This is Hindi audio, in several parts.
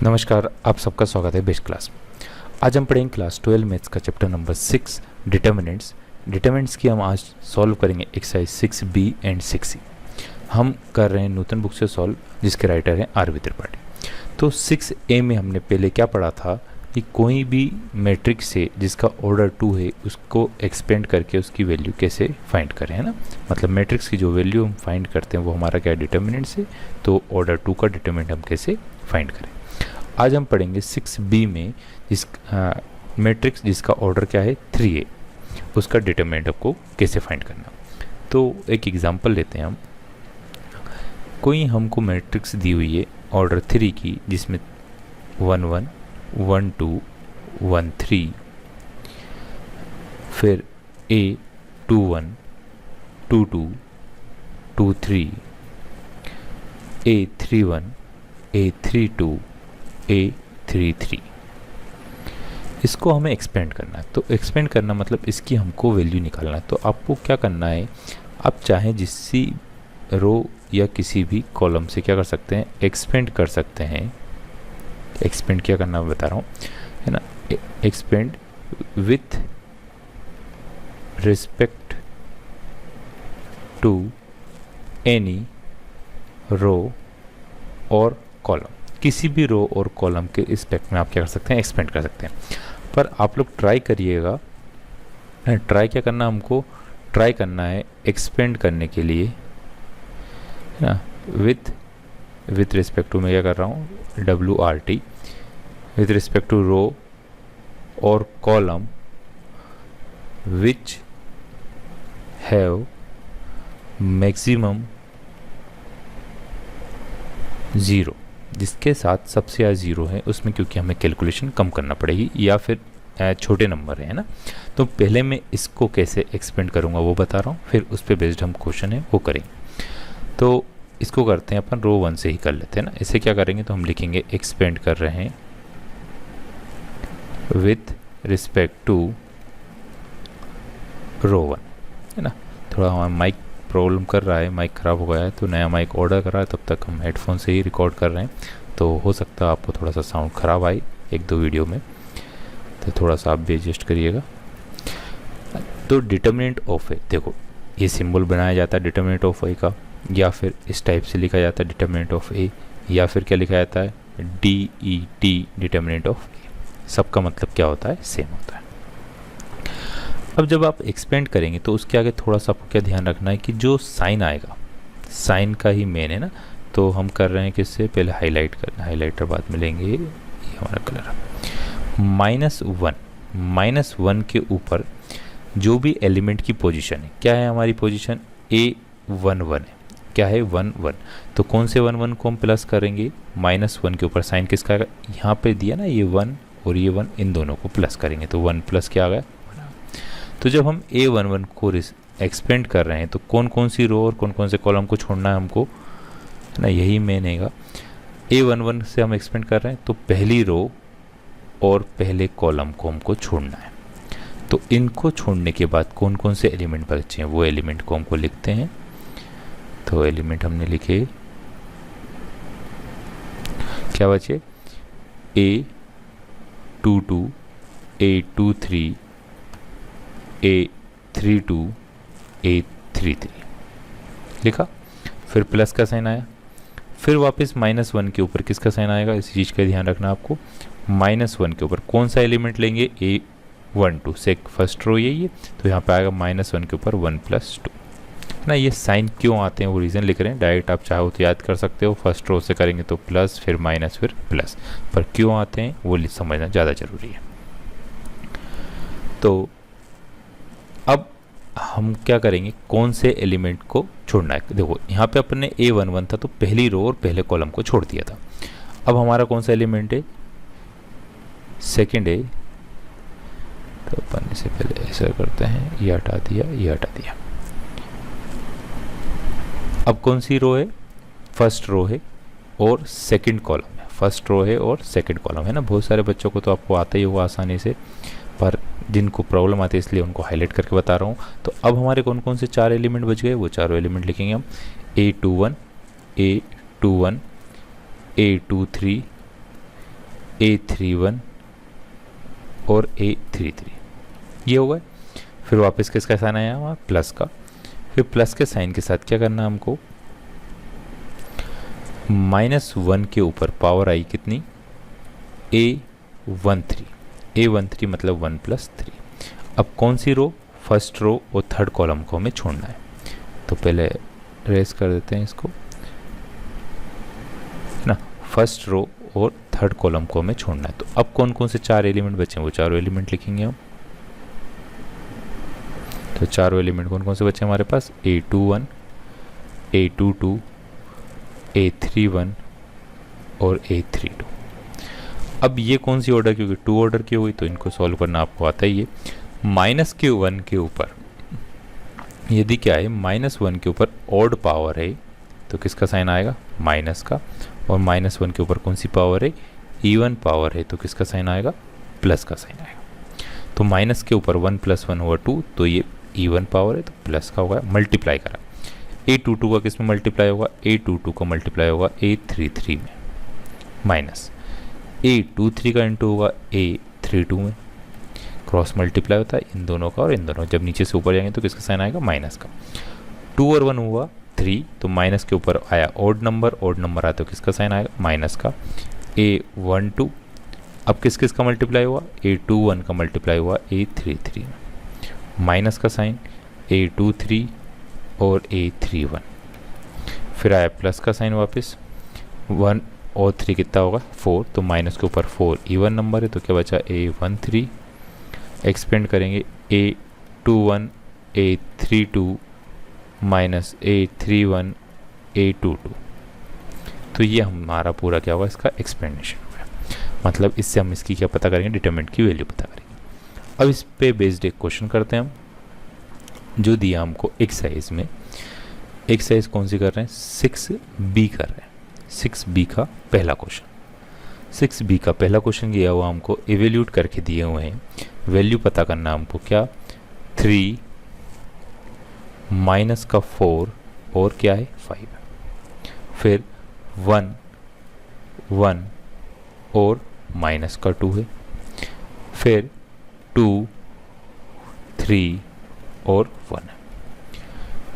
नमस्कार, आप सबका स्वागत है बेस्ट क्लास में। आज हम पढ़ेंगे क्लास 12 मैथ्स का चैप्टर नंबर 6 डिटर्मिनेंट्स। डिटर्मिनेंट्स की हम आज सॉल्व करेंगे एक्सरसाइज 6B एंड 6C। हम कर रहे हैं नूतन बुक से सॉल्व, जिसके राइटर हैं आरवी त्रिपाठी। तो 6A में हमने पहले क्या पढ़ा था कि कोई भी मैट्रिक्स से जिसका ऑर्डर 2 है उसको एक्सपेंड करके उसकी वैल्यू कैसे फाइंड करें, है ना। मतलब मैट्रिक्स की जो वैल्यू हम फाइंड करते हैं वो हमारा क्या डिटर्मिनेंट्स है, तो ऑर्डर 2 का डिटर्मिनेंट हम कैसे फाइंड करें। आज हम पढ़ेंगे 6B में जिस मैट्रिक्स जिसका ऑर्डर क्या है 3A, उसका डिटरमिनेंट आपको कैसे फाइंड करना। तो एक एग्जांपल लेते हैं हम। कोई हमको मैट्रिक्स दी हुई है ऑर्डर 3 की, जिसमें 1 1 1 2 1 3, फिर A 2 1 2 2 2 3, A 3 1 A 3 2 A33। इसको हमें एक्सपेंड करना है। तो एक्सपेंड करना मतलब इसकी हमको वैल्यू निकालना है। तो आपको क्या करना है, आप चाहे जिसी रो या किसी भी कॉलम से क्या कर सकते हैं, एक्सपेंड कर सकते हैं। एक्सपेंड क्या करना मैं बता रहा हूँ, है ना। Expand with respect to any row और कॉलम। किसी भी रो और कॉलम के रिस्पेक्ट में आप क्या कर सकते हैं, एक्सपेंड कर सकते हैं। पर आप लोग ट्राई करिएगा, ट्राई क्या करना, हमको ट्राई करना है एक्सपेंड करने के लिए, है ना। विथ रिस्पेक्ट टू मैं क्या कर रहा हूँ, WRT, विथ रिस्पेक्ट टू रो और कॉलम विच हैव मैक्सिमम 0, जिसके साथ सबसे ज़्यादा 0 है उसमें, क्योंकि हमें कैलकुलेशन कम करना पड़ेगी या फिर छोटे नंबर है ना। तो पहले मैं इसको कैसे एक्सपेंड करूँगा वो बता रहा हूँ, फिर उस पर बेस्ड हम क्वेश्चन है वो करेंगे। तो इसको करते हैं अपन रो 1 से ही कर लेते हैं ना। इसे क्या करेंगे, तो हम लिखेंगे एक्सपेंड कर रहे हैं विथ रिस्पेक्ट टू रो 1, है ना। थोड़ा हमारा माइक प्रॉब्लम कर रहा है, माइक ख़राब हो गया है, तो नया माइक ऑर्डर कर रहा है। तब तक हम हेडफोन से ही रिकॉर्ड कर रहे हैं, तो हो सकता है आपको थोड़ा सा साउंड ख़राब आए 1-2 वीडियो में, तो थोड़ा सा आप भी एडजस्ट करिएगा। तो डिटर्मिनेंट ऑफ ए, देखो ये सिंबल बनाया जाता है डिटर्मिनेंट ऑफ ए का, या फिर इस टाइप से लिखा जाता है डिटर्मिनेंट ऑफ ए, या फिर क्या लिखा जाता है DET, डिटर्मिनेंट ऑफ ए। सबका मतलब क्या होता है, सेम होता है। अब जब आप एक्सपेंड करेंगे तो उसके आगे थोड़ा सा आपको क्या ध्यान रखना है कि जो साइन आएगा, साइन का ही मेन है ना। तो हम कर रहे हैं किससे, पहले हाईलाइट करना, हाईलाइटर बाद में लेंगे, ये हमारा कलर है। -1 के ऊपर जो भी एलिमेंट की पोजीशन है, क्या है हमारी पोजीशन, A11 है, क्या है 1 1। तो कौन से 1 1 को हम प्लस करेंगे, -1 के ऊपर साइन किसका आएगा, यहाँ पे दिया ना ये 1 और ये 1, इन दोनों को प्लस करेंगे तो 1 प्लस क्या आ गया। तो जब हम A11 को एक्सपेंड कर रहे हैं तो कौन कौन सी रो और कौन कौन से कॉलम को छोड़ना है हमको, है ना, यही मेन हैगा। A11 से हम एक्सपेंड कर रहे हैं तो पहली रो और पहले कॉलम को हमको छोड़ना है। तो इनको छोड़ने के बाद कौन कौन से एलिमेंट बचे हैं, वो एलिमेंट को हमको लिखते हैं। तो एलिमेंट हमने लिखे, क्या बचे, A22 A23 A32 A33 लिखा, फिर प्लस का साइन आया, फिर वापस -1 के ऊपर किसका साइन आएगा, इस चीज़ का ध्यान रखना आपको। -1 के ऊपर कौन सा एलिमेंट लेंगे, A12 से फर्स्ट रो यही है, तो यहाँ पे आएगा -1 के ऊपर 1 + 2 ना। ये साइन क्यों आते हैं वो रीज़न लिख रहे हैं, डायरेक्ट आप चाहो तो याद कर सकते हो। फर्स्ट रो से करेंगे तो प्लस, फिर माइनस, फिर प्लस, पर क्यों आते हैं वो समझना ज़्यादा ज़रूरी है। तो अब हम क्या करेंगे, कौन से एलिमेंट को छोड़ना है। देखो यहाँ पे अपने A11 था तो पहली रो और पहले कॉलम को छोड़ दिया था। अब हमारा कौन सा एलिमेंट है, सेकंड है, तो अपन से पहले ऐसा करते हैं, ये हटा दिया, ये हटा दिया। अब कौन सी रो है, फर्स्ट रो है और सेकंड कॉलम है, फर्स्ट रो है और सेकंड कॉलम है ना। बहुत सारे बच्चों को तो आपको आता ही होगा आसानी से, पर जिनको प्रॉब्लम आती है इसलिए उनको हाईलाइट करके बता रहा हूँ। तो अब हमारे कौन कौन से 4 एलिमेंट बच गए, वो चारों एलिमेंट लिखेंगे हम। A21 A21 A23 A31 और A33, ये हो गए। फिर वापस किसका साइन आया वहाँ, प्लस का। फिर प्लस के साइन के साथ क्या करना है हमको, -1 के ऊपर पावर आई कितनी, A13, A13 मतलब 1 + 3। अब कौन सी रो, फर्स्ट रो और थर्ड कॉलम को हमें छोड़ना है। तो पहले रेस कर देते हैं इसको ना, फर्स्ट रो और थर्ड कॉलम को हमें छोड़ना है। तो अब कौन कौन से 4 एलिमेंट बचे हैं, वो चारों एलिमेंट लिखेंगे हम। तो चारों एलिमेंट कौन कौन से बचे हमारे पास, A21, A22, A31 और A32। अब ये कौन सी ऑर्डर, क्योंकि 2 ऑर्डर की हुई तो इनको सॉल्व करना आपको आता ही है। -1 के ऊपर यदि क्या है, -1 के ऊपर ऑड पावर है तो किसका साइन आएगा, माइनस का। और -1 के ऊपर कौन सी पावर है, इवन पावर है तो किसका साइन आएगा, प्लस का साइन आएगा। तो माइनस के ऊपर 1 + 1 हुआ 2, तो ये इवन पावर है तो प्लस का होगा, मल्टीप्लाई करा। A22 का किस में मल्टीप्लाई होगा, A22 का मल्टीप्लाई होगा A33 में, माइनस A23 का इंटू होगा A32 में, क्रॉस मल्टीप्लाई होता है इन दोनों का और इन दोनों, जब नीचे से ऊपर जाएंगे तो किसका साइन आएगा, माइनस का। 2 और 1 हुआ 3, तो माइनस के ऊपर आया ऑड नंबर आया तो किसका साइन आएगा, माइनस का। A12, अब किस किस का मल्टीप्लाई हुआ, A21 का मल्टीप्लाई हुआ A33 में, माइनस का साइन A23 और A31। फिर आया प्लस का साइन वापस, 1 और 3 कितना होगा, 4, तो माइनस के ऊपर 4 इवन नंबर है तो क्या बचा, A13। एक्सपेंड करेंगे A21 A32 minus A31 A22, तो ये हमारा पूरा क्या होगा, इसका एक्सपेंडेशन होगा। मतलब इससे हम इसकी क्या पता करेंगे, डिटरमिनेंट की वैल्यू पता करेंगे। अब इस पे बेस्ड एक क्वेश्चन करते हैं हम, जो दिया हमको एक्सरसाइज में। एक्सरसाइज कौन सी कर रहे हैं, 6B कर रहे हैं। 6B का पहला क्वेश्चन, 6B का पहला क्वेश्चन दिया हुआ हमको, इवेल्यूट करके दिए हुए हैं, वैल्यू पता करना हमको क्या, 3 माइनस का 4 और क्या है 5, फिर 1 1 और माइनस का 2 है, फिर 2 3 और 1 है।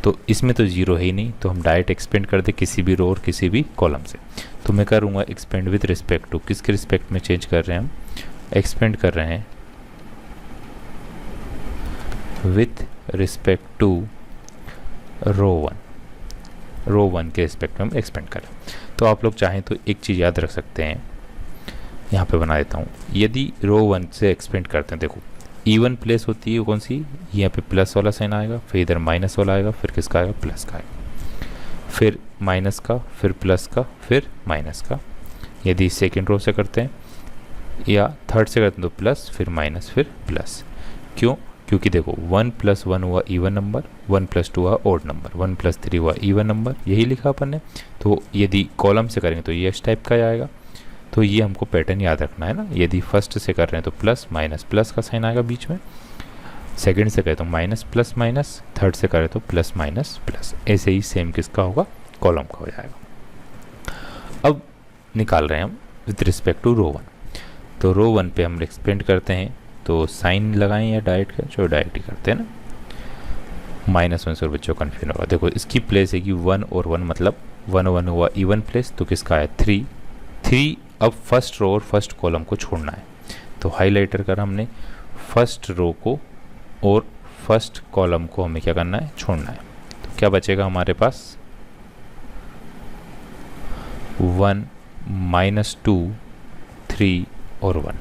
तो इसमें तो 0 है ही नहीं, तो हम डायरेक्ट एक्सपेंड कर दे किसी भी रो और किसी भी कॉलम से। तो मैं करूँगा एक्सपेंड विद रिस्पेक्ट टू, किसके रिस्पेक्ट में चेंज कर रहे हैं हम, एक्सपेंड कर रहे हैं विथ रिस्पेक्ट टू रो 1 के रिस्पेक्ट में हम एक्सपेंड करें। तो आप लोग चाहें तो एक चीज़ याद रख सकते हैं, यहाँ पे बना देता हूँ। यदि रो 1 से एक्सपेंड करते हैं, देखो इवन प्लेस होती है कौन सी, यहाँ पे प्लस वाला साइन आएगा, फिर इधर माइनस वाला आएगा, फिर किसका आएगा, प्लस का आएगा, फिर माइनस का, फिर प्लस का, फिर माइनस का। यदि सेकेंड रो से करते हैं या थर्ड से करते हैं तो प्लस, फिर माइनस, फिर प्लस। क्यों, क्योंकि देखो 1 + 1 हुआ इवन नंबर, 1 + 2 हुआ ऑड नंबर, 1 + 3 हुआ इवन नंबर, यही लिखा अपन ने। तो यदि कॉलम से करेंगे तो ये इस टाइप का आएगा। तो ये हमको पैटर्न याद रखना है ना, यदि फर्स्ट से कर रहे हैं तो प्लस माइनस प्लस का साइन आएगा बीच में, सेकंड से करें तो माइनस प्लस माइनस, थर्ड से करें तो प्लस माइनस प्लस, ऐसे ही सेम किसका होगा, कॉलम का हो जाएगा। अब निकाल रहे हैं हम विद रिस्पेक्ट टू रो 1। तो रो 1 पे हम एक्सपेंड करते हैं, तो साइन लगाएं या डायरेक्ट करें, जो डायरेक्ट ही करते हैं ना, -1 से बच्चों कन्फ्यूजन होगा। देखो इसकी प्लेस है कि 1 और 1 मतलब 1 1 हुआ इवन प्लेस, तो किसका है 3 3। अब फर्स्ट रो और फर्स्ट कॉलम को छोड़ना है, तो हाईलाइटर कर हमने फर्स्ट रो को और फर्स्ट कॉलम को हमें क्या करना है, छोड़ना है। तो क्या बचेगा हमारे पास, 1 -2 3 और 1।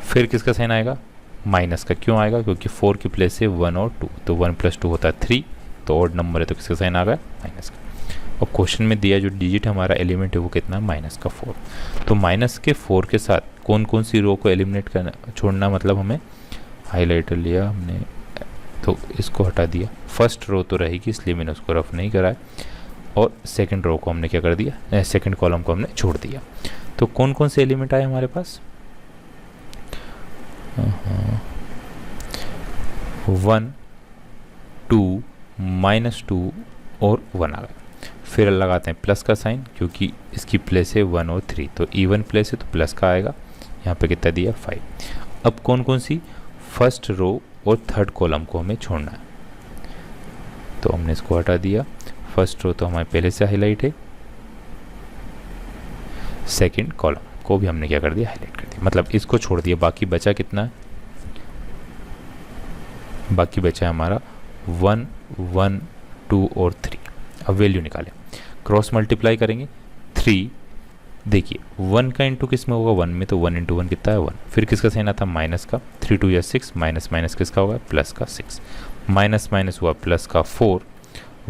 फिर किसका साइन आएगा, माइनस का। क्यों आएगा, क्योंकि 4 की प्लेस से 1 और 2, तो 1 + 2 होता है 3, तो ऑड नंबर है तो किसका साइन आ गया, माइनस का। और क्वेश्चन में दिया जो डिजिट हमारा एलिमेंट है वो कितना, -4। तो -4 के साथ कौन कौन सी रो को एलिमिनेट करना, छोड़ना, मतलब हमें हाईलाइटर लिया हमने तो इसको हटा दिया। फर्स्ट रो तो रहेगी इसलिए मैंने उसको रफ नहीं करा है, और सेकंड रो को हमने क्या कर दिया, सेकंड कॉलम को हमने छोड़ दिया। तो कौन कौन से एलिमेंट आए हमारे पास, 1 2 -2 और 1 आ गया। फिर लगाते हैं प्लस का साइन, क्योंकि इसकी प्लेस है 1 और 3, तो इवन प्लेस है तो प्लस का आएगा। यहाँ पे कितना दिया 5। अब कौन कौन सी फर्स्ट रो और थर्ड कॉलम को हमें छोड़ना है, तो हमने इसको हटा दिया। फर्स्ट रो तो हमारे पहले से हाईलाइट है, सेकंड कॉलम को भी हमने क्या कर दिया, हाईलाइट कर दिया, मतलब इसको छोड़ दिया। बाकी बचा कितना है, बाकी बचा है हमारा 1 1 2 और 3। अब वैल्यू निकालें, क्रॉस मल्टीप्लाई करेंगे 3। देखिए 1 का इंटू किस में होगा, 1 में, तो 1 इंटू 1 कितना है 1। फिर किसका साइन आता है, माइनस का, 3 2 या 6, माइनस माइनस किसका होगा, प्लस का 6, माइनस माइनस हुआ प्लस का 4,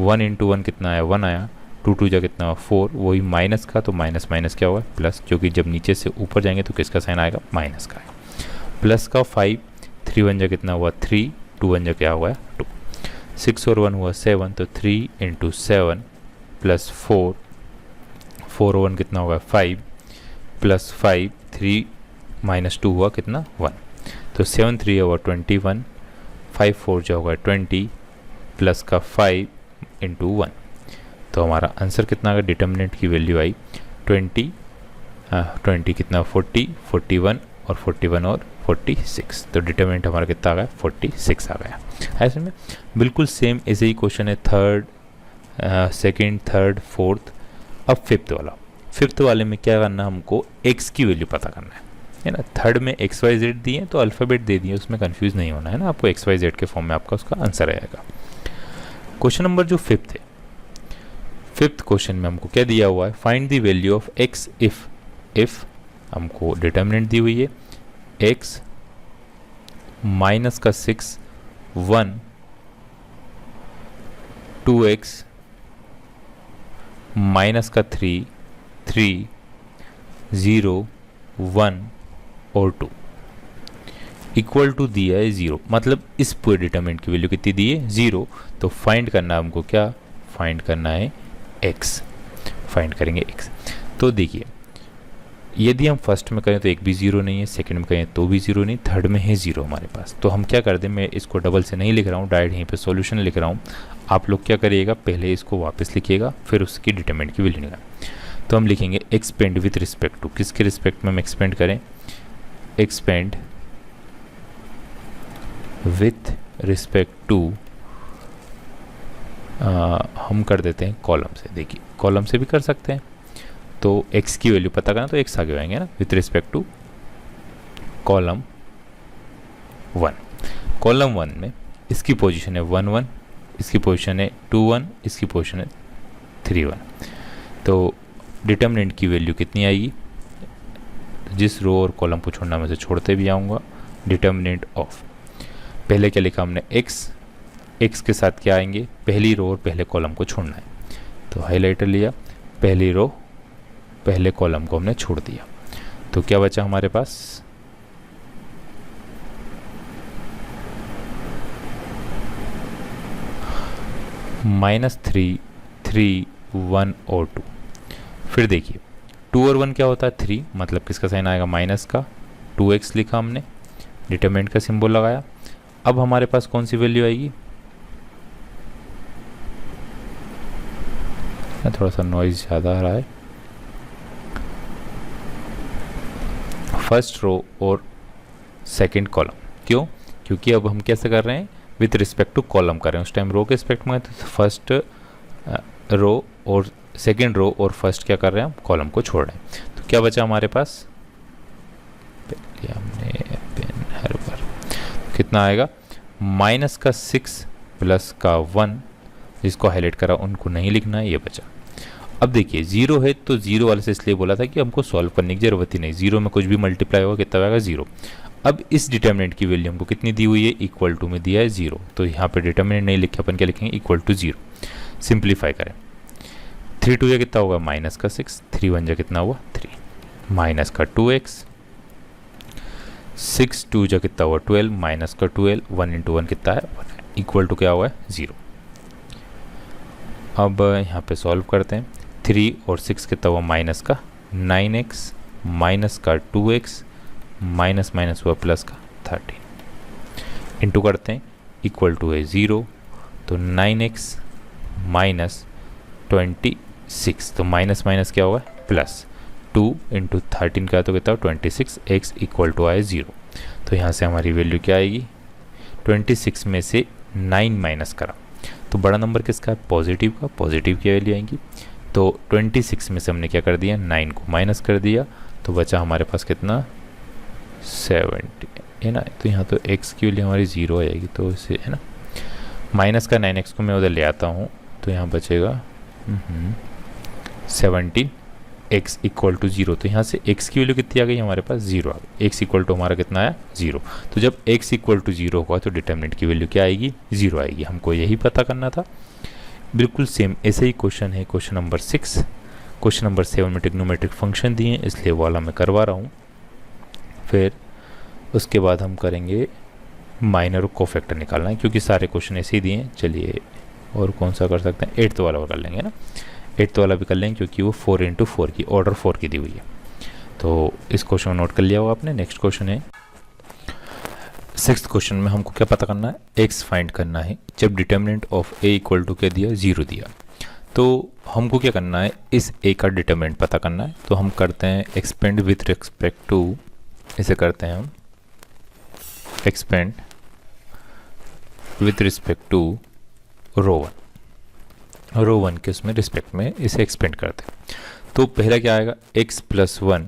1 इंटू 1 कितना आया 1 आया, 2 2 जा कितना हुआ 4, वही माइनस का, तो माइनस माइनस क्या होगा प्लस, क्योंकि जब नीचे से ऊपर जाएंगे तो किसका साइन आएगा, माइनस का आएगा, प्लस का 5, 3 1 जा कितना हुआ 3, 2 1 जा क्या हुआ 2, 6 और 1 हुआ 7, तो 3 इंटू 7 प्लस 4, 4 और 1 कितना होगा 5, प्लस 5, 3 माइनस 2 हुआ कितना 1, तो 7 3 होगा 21, 5 4 जो होगा 20, प्लस का 5 इंटू 1, तो हमारा आंसर कितना आ गया, डिटर्मिनेंट की वैल्यू आई 20 कितना 40, 41 और 41 और 46, तो डिटर्मिनेंट हमारा कितना आ गया 46 आ गया। ऐसे में बिल्कुल सेम ऐसे ही क्वेश्चन है थर्ड, सेकंड, थर्ड, फोर्थ। अब फिफ्थ वाले में क्या करना, हमको x की वैल्यू पता करना है ना। थर्ड में XYZ दिए तो अल्फ़ाबेट दे दिए, उसमें कंफ्यूज नहीं होना है ना, आपको XYZ के फॉर्म में आपका उसका आंसर आएगा। क्वेश्चन नंबर जो फिफ्थ क्वेश्चन में हमको क्या दिया हुआ है, find the value of x if हमको डिटर्मिनेंट दी हुई है x माइनस का 6 1 2x माइनस का 3 3 0 1 और 2 इक्वल टू दिया है 0, मतलब इस पूरे डिटरमिनेंट की वैल्यू कितनी दी है 0। तो फाइंड करना हमको क्या, फाइंड करना है x, फाइंड करेंगे x। तो देखिए यदि हम फर्स्ट में करें तो एक भी ज़ीरो नहीं है, सेकंड में करें तो भी ज़ीरो नहीं, थर्ड में है ज़ीरो हमारे पास। तो हम क्या कर दें, मैं इसको डबल से नहीं लिख रहा हूँ, डायरेक्ट यहीं पे सॉल्यूशन लिख रहा हूँ। आप लोग क्या करिएगा, पहले इसको वापस लिखिएगा, फिर उसकी डिटरमिनेंट की वैल्यू निकाल। तो हम लिखेंगे एक्सपेंड विथ रिस्पेक्ट टू, किसके रिस्पेक्ट में हम एक्सपेंड करें, एक्सपेंड विथ रिस्पेक्ट टू, हम कर देते हैं कॉलम से। देखिए कॉलम से भी कर सकते हैं, तो x की वैल्यू पता करना तो x आगे आएंगे ना, with respect to column 1। Column 1 में इसकी पोजीशन है 1 1, इसकी पोजीशन है 2 1, इसकी पोजीशन है 3 1। तो डिटर्मिनेंट की वैल्यू कितनी आएगी, जिस रो और कॉलम को छोड़ना मैं से छोड़ते भी आऊँगा। डिटर्मिनेंट ऑफ, पहले क्या लिखा हमने x के साथ क्या आएंगे, पहली रो और पहले कॉलम को छोड़ना है, तो हाईलाइटर लिया, पहली रो पहले कॉलम को हमने छोड़ दिया। तो क्या बचा हमारे पास, -3 3 1 और 2। फिर देखिए 2 और 1 क्या होता है 3, मतलब किसका साइन आएगा माइनस का, 2x लिखा हमने, डिटरमिनेंट का सिंबल लगाया। अब हमारे पास कौन सी वैल्यू आएगी, थोड़ा सा नॉइज ज़्यादा आ रहा है, फर्स्ट रो और सेकंड कॉलम। क्यों, क्योंकि अब हम कैसे कर रहे हैं, विथ रिस्पेक्ट टू कॉलम कर रहे हैं। उस टाइम रो के रिस्पेक्ट में, तो फर्स्ट रो और सेकंड रो और फर्स्ट क्या कर रहे हैं, हम कॉलम को छोड़ रहे हैं। तो क्या बचा हमारे पास, हमने पेन हर बार कितना आएगा, माइनस का 6 प्लस का 1, जिसको हाईलाइट करा उनको नहीं लिखना है, ये बचा। अब देखिए जीरो है तो जीरो वाले से इसलिए बोला था कि हमको सॉल्व करने की जरूरत ही नहीं, जीरो में कुछ भी मल्टीप्लाई होगा कितना आएगा 0। अब इस डिटर्मिनेंट की वैल्यू हमको कितनी दी हुई है, इक्वल टू में दिया है 0, तो यहाँ पे डिटर्मिनेंट नहीं लिखे, अपन क्या लिखेंगे, इक्वल टू 0। सिंप्लीफाई करें, 3 2 या कितना होगा माइनस का 6, 3 1 जा कितना हुआ 3, माइनस का 2x, 6 2 जा कितना हुआ 12, माइनस का 12, 1 इंटू 1 कितना है 1, इक्वल टू क्या हुआ है 0। अब यहाँ पे सॉल्व करते हैं, 3 और 6 कितना हुआ माइनस का 9x, माइनस का 2x, माइनस माइनस हुआ प्लस का 13, इंटू करते हैं, इक्वल टू है 0। तो 9x माइनस 20 6, तो माइनस माइनस क्या होगा प्लस, 2 इंटू 13 का तो कितना 26, x इक्वल टू आए 0। तो यहाँ से हमारी वैल्यू क्या आएगी, 26 में से 9 माइनस करा तो बड़ा नंबर किसका है, पॉजिटिव का, पॉजिटिव की वैल्यू आएंगी। तो 26 में से हमने क्या कर दिया, 9 को माइनस कर दिया, तो बचा हमारे पास कितना 70 है ना। तो यहाँ तो x की वैल्यू हमारी 0 आएगी, तो इसे है ना माइनस का 9x को मैं उधर ले आता हूँ, तो यहाँ बचेगा 17 x इक्वल टू 0। तो यहाँ से x की वैल्यू कितनी आ गई हमारे पास 0 आ गई, x इक्वल टू हमारा कितना आया 0। तो जब x इक्वल टू 0 होगा तो डिटर्मिनेंट की वैल्यू क्या आएगी 0 आएगी, हमको यही पता करना था। बिल्कुल सेम ऐसे ही क्वेश्चन है क्वेश्चन नंबर 6। क्वेश्चन नंबर 7 में ट्रिग्नोमेट्रिक फंक्शन दिए हैं, इसलिए वाला मैं करवा रहा हूँ। फिर उसके बाद हम करेंगे माइनर और कोफैक्टर निकालना है, क्योंकि सारे क्वेश्चन ऐसे ही दिए हैं। चलिए और कौन सा कर सकते हैं, 8th वाला कर लेंगे ना, 8th वाला भी कर लेंगे, क्योंकि वो 4 इंटू 4 की ऑर्डर 4 की दी हुई है। तो इस क्वेश्चन को नोट कर लिया होगा आपने। नेक्स्ट क्वेश्चन है 6th क्वेश्चन में हमको क्या पता करना है, एक्स फाइंड करना है जब determinant of A equal to क्या दिया 0 दिया। तो हमको क्या करना है, इस ए का डिटर्मिनेंट पता करना है। तो हम करते हैं एक्सपेंड विथ रिस्पेक्ट टू, इसे करते हैं हम एक्सपेंड विथ रिस्पेक्ट टू रो 1 के उसमें रिस्पेक्ट में इसे एक्सपेंड करते हैं। तो पहला क्या आएगा x प्लस 1,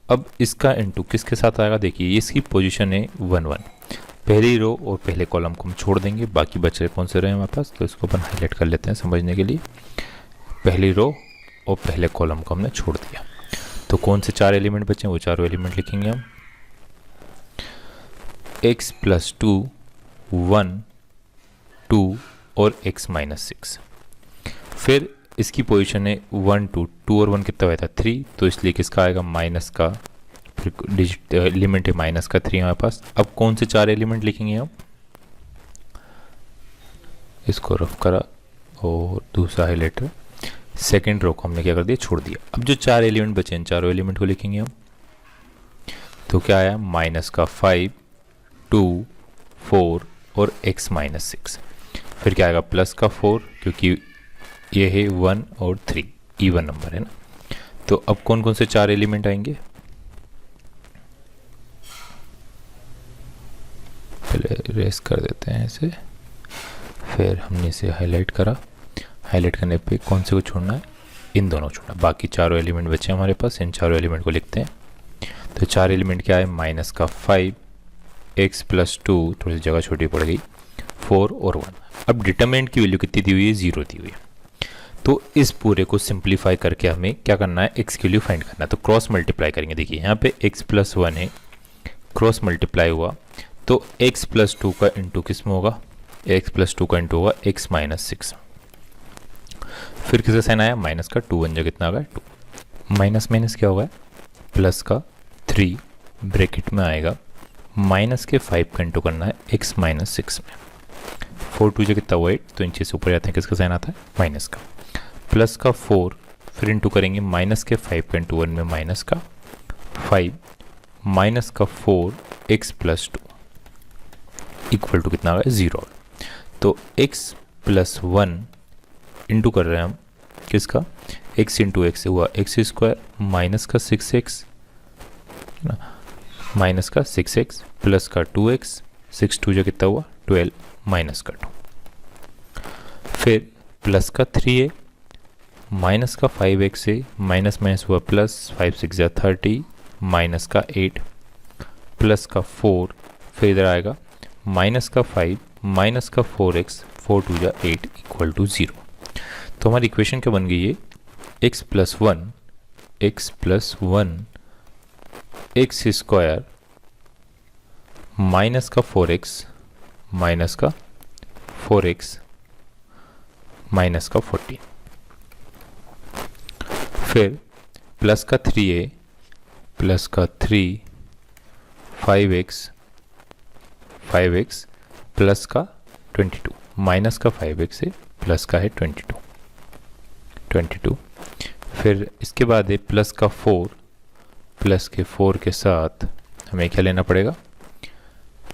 अब इसका इनटू किसके साथ आएगा, देखिए इसकी पोजीशन है 1 1, पहली रो और पहले कॉलम को हम छोड़ देंगे, बाकी बचे कौन से रहे हमारे पास, तो इसको अपन हाईलाइट कर लेते हैं समझने के लिए। पहली रो और पहले कॉलम को हमने छोड़ दिया, तो कौन से 4 एलिमेंट बचे हैं, वो चारों एलिमेंट लिखेंगे हम। x प्लस 2 1 2 और x माइनस 6। फिर इसकी पोजीशन है 1 2 2 और 1 कितना हुआ था 3, तो इसलिए किसका आएगा माइनस का, फिर डिजिट एलिमेंट है माइनस का 3 हमारे पास। अब कौन से 4 एलिमेंट लिखेंगे हम, इसको रफ करा और दूसरा हाईलाइटर, सेकेंड रो को हमने क्या कर दिया छोड़ दिया। अब जो 4 एलिमेंट बचे हैं चारों एलिमेंट को लिखेंगे हम। तो क्या आया माइनस का 5 2 4 और x माइनस 6। फिर क्या आएगा प्लस का 4, क्योंकि ये है 1 और 3 इवन नंबर है ना। तो अब कौन कौन से 4 एलिमेंट आएंगे, पहले रेस कर देते हैं इसे, फिर हमने इसे हाईलाइट करा, हाईलाइट करने पे कौन से को छोड़ना है, इन दोनों छोड़ना, बाकी चारों एलिमेंट बचे हमारे पास, इन चारों एलिमेंट को लिखते हैं। तो 4 एलिमेंट क्या है, माइनस का 5 x प्लस 2, थोड़ी सी जगह छोटी पड़ गई, 4 और 1। अब डिटरमिनेंट की वैल्यू कितनी दी हुई है 0 दी हुई है। तो इस पूरे को सिंप्लीफाई करके हमें क्या करना है, x की वैल्यू फाइंड करना है। तो क्रॉस मल्टीप्लाई करेंगे, देखिए यहाँ पे x प्लस 1 है, क्रॉस मल्टीप्लाई हुआ तो x प्लस 2 का इंटू किस में होगा, x प्लस 2 का इंटू होगा x माइनस 6। फिर किसका साइन आया माइनस का, 2 1 कितना आ गया 2, माइनस माइनस क्या होगा प्लस का 3 ब्रैकेट में आएगा, माइनस के 5 का इंटू करना है x माइनस 6 में, 4 2 कितना हुआ 8, तो इंचे से ऊपर जाते हैं किसका साइन आता है माइनस का, प्लस का 4, फिर इंटू करेंगे माइनस के 5 का इंटू 1 में माइनस का 5, माइनस का 4 x प्लस 2 इक्वल टू कितना आ गया 0। तो x प्लस 1 इंटू कर रहे हैं हम किसका, x इंटू एक्स हुआ एक्स स्क्वायर, माइनस का 6x माइनस का 6x प्लस का 2x, 6 2 जो कितना हुआ 12, माइनस का 2, फिर प्लस का 3a, माइनस का 5x है, माइनस माइनस हुआ प्लस, 5 6 30, माइनस का 8 प्लस का 4, फिर इधर आएगा माइनस का 5 माइनस का 4x, 4 2 8 इक्वल टू 0। तो हमारी इक्वेशन क्या बन गई है, x plus 1 x square minus का 4x माइनस का 4x माइनस का 14, फिर प्लस का 3a प्लस का 3 5x प्लस का 22, माइनस का 5x है प्लस का है 22, फिर इसके बाद है प्लस का 4, प्लस के 4 के साथ हमें क्या लेना पड़ेगा,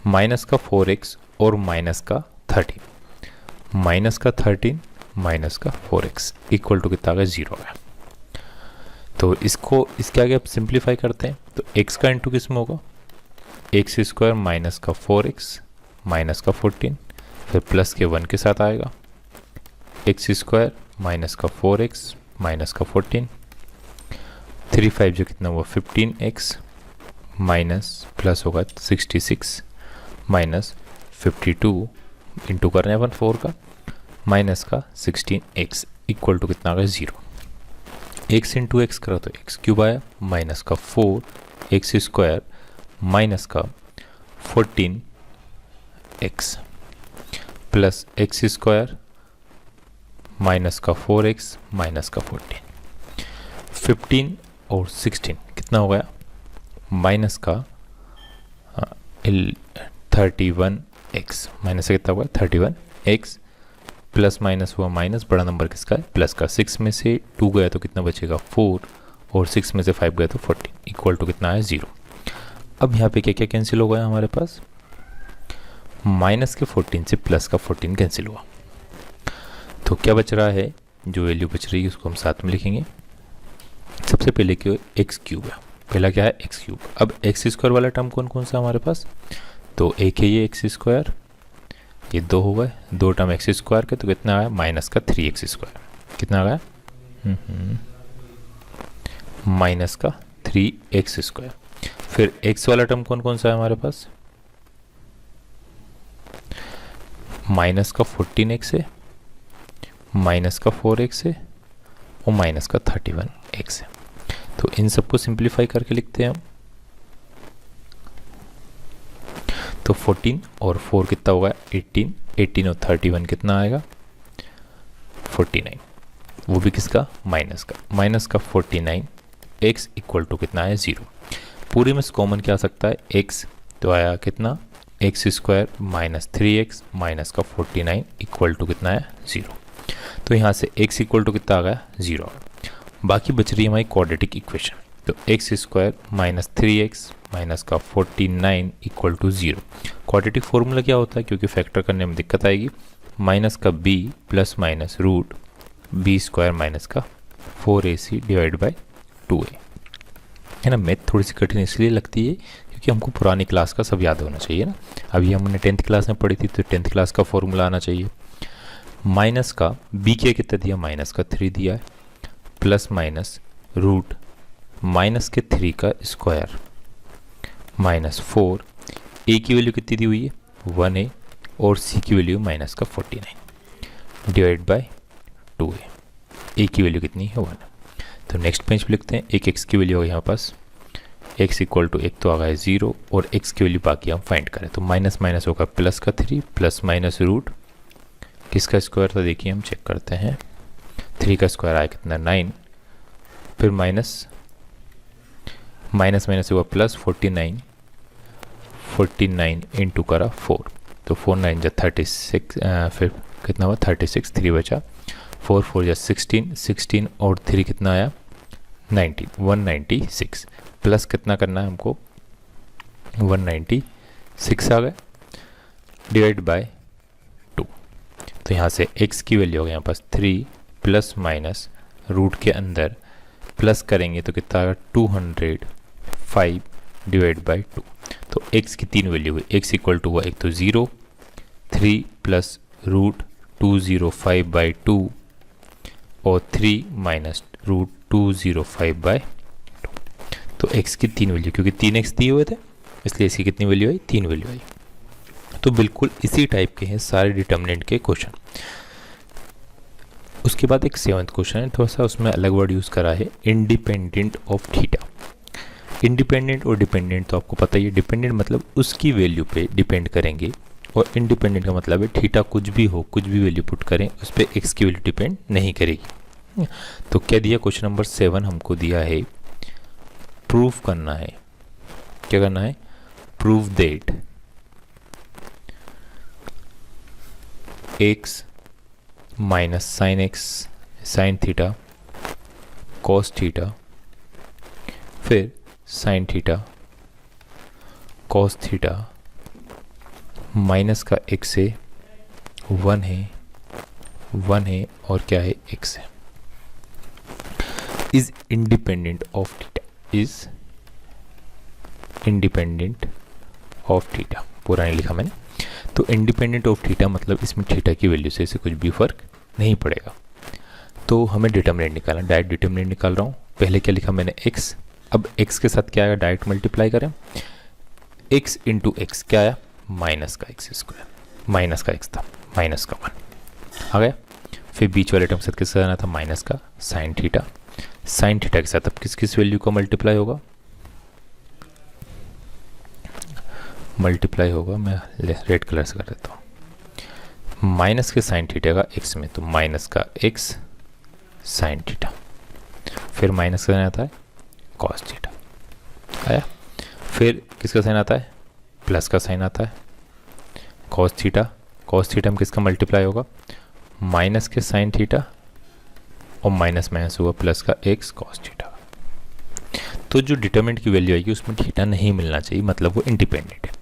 माइनस का 4x और माइनस का 13, माइनस का 13 माइनस का 4x इक्वल टू कितना आ गया 0 आ गया। तो इसको इसके आगे आप सिंप्लीफाई करते हैं तो x का इंटू किस में होगा, एक्स स्क्वायर माइनस का 4x माइनस का 14, फिर प्लस के 1 के साथ आएगा, एक्स स्क्वायर माइनस का 4x माइनस का 14, 3 5 जो कितना हुआ 15x माइनस प्लस होगा 66 माइनस 52 इंटू कर रहे हैं 4 का माइनस का 16x इक्वल टू कितना आ गया 0। x इंटू एक्स करा तो एक्स क्यूब आया माइनस का 4x स्क्वायर माइनस का 14x plus x square minus का 4x माइनस का 14, 15 और 16 कितना हो गया माइनस का 31x माइनस से कितना हुआ 31x प्लस माइनस हुआ माइनस, बड़ा नंबर किसका है प्लस का, 6 में से 2 गया तो कितना बचेगा 4 और 6 में से 5 गया तो 14 इक्वल टू कितना है 0। अब यहाँ पे क्या क्या कैंसिल हो गया हमारे पास, माइनस के 14 से प्लस का 14 कैंसिल हुआ, तो क्या बच रहा है, जो वैल्यू बच रही है उसको हम साथ में लिखेंगे। सबसे पहले क्यों एक्स क्यूब है, पहला क्या है एक्स क्यूब। अब एक्स स्क्वायर वाला टर्म कौन कौन सा हमारे पास, तो एक है ये एक्स स्क्वायर, ये 2 हो गए, 2 टर्म एक्स स्क्वायर के तो कितना आया माइनस का 3x स्क्वायर, कितना आ गया माइनस का 3x स्क्वायर। फिर x वाला टर्म कौन कौन सा है हमारे पास, माइनस का 14x है, माइनस का 4x है और माइनस का 31x है। तो इन सबको सिंप्लीफाई करके लिखते हैं हम, तो 14 और 4 कितना होगा 18, 18 और 31 कितना आएगा 49, वो भी किसका माइनस का 49 x इक्वल टू कितना है 0। पूरे में कॉमन क्या आ सकता है x, तो आया कितना x square minus 3x minus का 49 इक्वल टू कितना है 0। तो यहाँ से x इक्वल टू कितना आ गया 0। बाकी बच रही है हमारी क्वाड्रेटिक इक्वेशन, तो x square minus 3x minus का 49 इक्वल टू 0। क्वाड्रेटिक फॉर्मूला क्या होता है, क्योंकि फैक्टर करने में दिक्कत आएगी, माइनस का b plus minus root b square minus का 4ac डिवाइड बाई 2a, है ना। मैथ थोड़ी सी कठिन इसलिए लगती है क्योंकि हमको पुरानी क्लास का सब याद होना चाहिए ना। अभी हमने 10th क्लास में पढ़ी थी तो 10th क्लास का फॉर्मूला आना चाहिए। माइनस का b के कितना दिया माइनस का 3 दिया है, प्लस माइनस रूट माइनस के 3 का स्क्वायर माइनस 4, a की वैल्यू कितनी दी हुई है 1a और c की वैल्यू माइनस का 49 डिवाइड बाय 2a, a की वैल्यू कितनी है 1। तो नेक्स्ट पेज पे लिखते हैं, एक x की वैल्यू होगी यहाँ पास, x इक्वल टू एक तो आ गया 0 और x की वैल्यू बाकी हम फाइंड करें, तो माइनस माइनस होगा प्लस का 3 प्लस माइनस रूट किसका स्क्वायर था देखिए हम चेक करते हैं, 3 का स्क्वायर आया कितना 9, फिर माइनस माइनस हुआ प्लस 49 इंटू करा 4, तो 4 9 जा 36, फिर कितना हुआ 36, 3 बचा, 4 4 जा 16, 16 और 3 कितना आया 19, 196 प्लस कितना करना है हमको 196 आ गया डिवाइड बाय 2। तो यहाँ से x की वैल्यू हो गया यहाँ पास 3 प्लस माइनस रूट के अंदर प्लस करेंगे तो कितना आएगा 205 डिवाइड बाई 2। तो x की 3 वैल्यू हुई, x इक्वल टू हुआ एक तो 0, 3 प्लस रूट 205 बाई 2 और 3 माइनस रूट 205 बाई 2। तो x की 3 वैल्यू, क्योंकि 3x दिए हुए थे इसलिए इसकी कितनी वैल्यू आई 3 वैल्यू आई। तो बिल्कुल इसी टाइप के हैं सारे डिटर्मिनेंट के क्वेश्चन। उसके बाद एक 7th क्वेश्चन है, थोड़ा सा उसमें अलग वर्ड यूज़ करा है, इंडिपेंडेंट ऑफ थीटा। इंडिपेंडेंट और डिपेंडेंट तो आपको पता ही है, डिपेंडेंट मतलब उसकी वैल्यू पे डिपेंड करेंगे और इंडिपेंडेंट का मतलब है थीटा कुछ भी हो, कुछ भी वैल्यू पुट करें उस पर एक्स की वैल्यू डिपेंड नहीं करेगी। तो क्या दिया क्वेश्चन नंबर 7 हमको दिया है, प्रूफ करना है, क्या करना है proof that X minus sine X sine theta cos theta फिर sine theta cos theta minus का x से 1 है 1 है और क्या है x है, is independent of theta, is independent of theta, पूरा नहीं लिखा मैंने। तो इंडिपेंडेंट ऑफ थीटा मतलब इसमें थीटा की वैल्यू से इसे कुछ भी फर्क नहीं पड़ेगा। तो हमें डिटर्मिनेंट निकालना, डायरेक्ट डिटर्मिनेंट निकाल रहा हूँ। पहले क्या लिखा मैंने x, अब x के साथ क्या आएगा, डायरेक्ट मल्टीप्लाई करें, x इंटू एक्स क्या आया, माइनस का एक्स स्क्वायर, माइनस का x था, माइनस का 1 आ गया। फिर बीच वाले टर्म के साथ किसका आना था, माइनस का साइन थीटा, साइन थीटा के साथ अब किस किस वैल्यू का मल्टीप्लाई होगा, मल्टीप्लाई होगा, मैं रेड कलर से कर देता हूँ, माइनस के साइन थीटा का x में, तो माइनस का x साइन थीटा, फिर माइनस का साइन आता है कॉस थीटा आया, फिर किसका साइन आता है, प्लस का साइन आता है कॉस थीटा, कॉस थीटा में किसका मल्टीप्लाई होगा, माइनस के साइन थीटा और माइनस माइनस हुआ प्लस का x कॉस थीटा। तो जो डिटरमिनेंट की वैल्यू आएगी उसमें थीटा नहीं मिलना चाहिए, मतलब वो इंडिपेंडेंट है।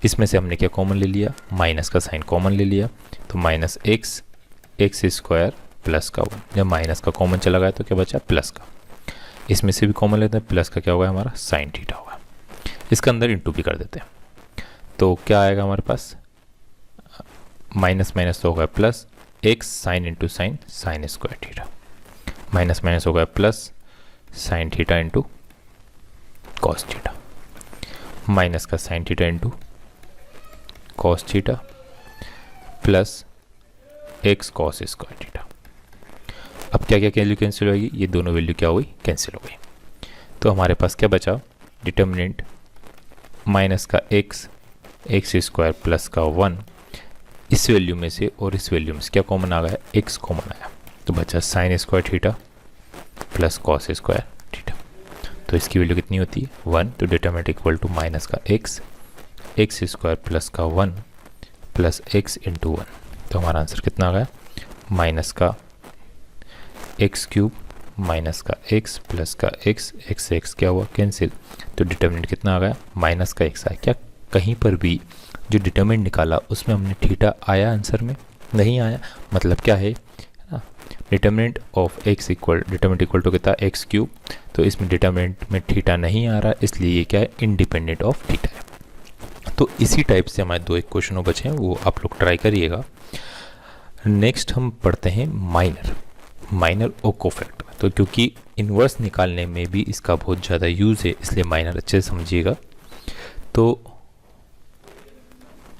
इसमें से हमने क्या कॉमन ले लिया, माइनस का साइन कॉमन ले लिया, तो माइनस एक्स स्क्वायर प्लस का 1, जब माइनस का कॉमन चला गया तो क्या बचा, प्लस का, इसमें से भी कॉमन लेते हैं, प्लस का क्या होगा हमारा साइन थीटा होगा, इसका अंदर इंटू भी कर देते हैं, तो क्या आएगा हमारे पास, माइनस माइनस तो होगा plus, X sine into sine, sine square theta, minus minus हो गया plus sine theta into cos theta, minus का sine theta into cos theta plus X cos square theta. अब क्या क्या वैल्यू कैंसिल होगी, ये दोनों वैल्यू क्या हुई, कैंसिल हो गई। तो हमारे पास क्या बचा, डिटर्मिनेंट माइनस का एक्स स्क्वायर प्लस का 1, इस वैल्यू में से और इस वैल्यू में से क्या कॉमन आ गया, एक्स कॉमन आया, तो बचा sign square theta plus cos square theta. तो इसकी वैल्यू कितनी होती है, 1, तो डिटरमिनेंट इक्वल टू माइनस का एक्स स्क्वायर प्लस का 1 प्लस एक्स इंटू 1, तो हमारा आंसर कितना आ गया, माइनस का एक्स क्यूब माइनस का एक्स प्लस का एक्स क्या हुआ, कैंसिल, तो डिटरमिनेंट कितना आ गया, माइनस का एक्स आया। क्या कहीं पर भी जो डिटरमिनेंट निकाला उसमें हमने थीटा आया आंसर में, नहीं आया, मतलब क्या है ना, determinant of X equal, determinant equal to कितना, एक्स क्यूब, तो इसमें डिटरमिनेंट में थीटा नहीं आ रहा, इसलिए ये क्या है, इंडिपेंडेंट ऑफ थीटा है। तो इसी टाइप से हमारे 2 एक क्वेश्चन बचे हैं, वो आप लोग ट्राई करिएगा। नेक्स्ट हम पढ़ते हैं माइनर और कोफैक्टर। तो क्योंकि इन्वर्स निकालने में भी इसका बहुत ज़्यादा यूज़ है, इसलिए माइनर अच्छे से समझिएगा। तो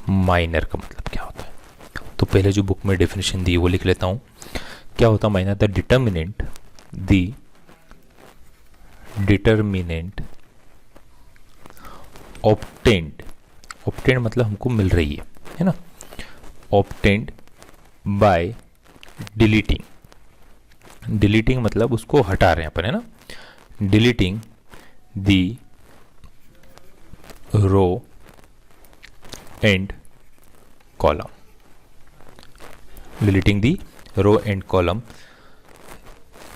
माइनर का मतलब क्या होता है, तो पहले जो बुक में डेफिनेशन दी है वो लिख लेता हूँ। क्या होता है माइनर, द डिटर्मिनेंट ऑब्टेंड मतलब हमको मिल रही है ना, ऑब्टेंड बाय डिलीटिंग मतलब उसको हटा रहे हैं अपन, है ना, deleting the row and column, deleting the row and column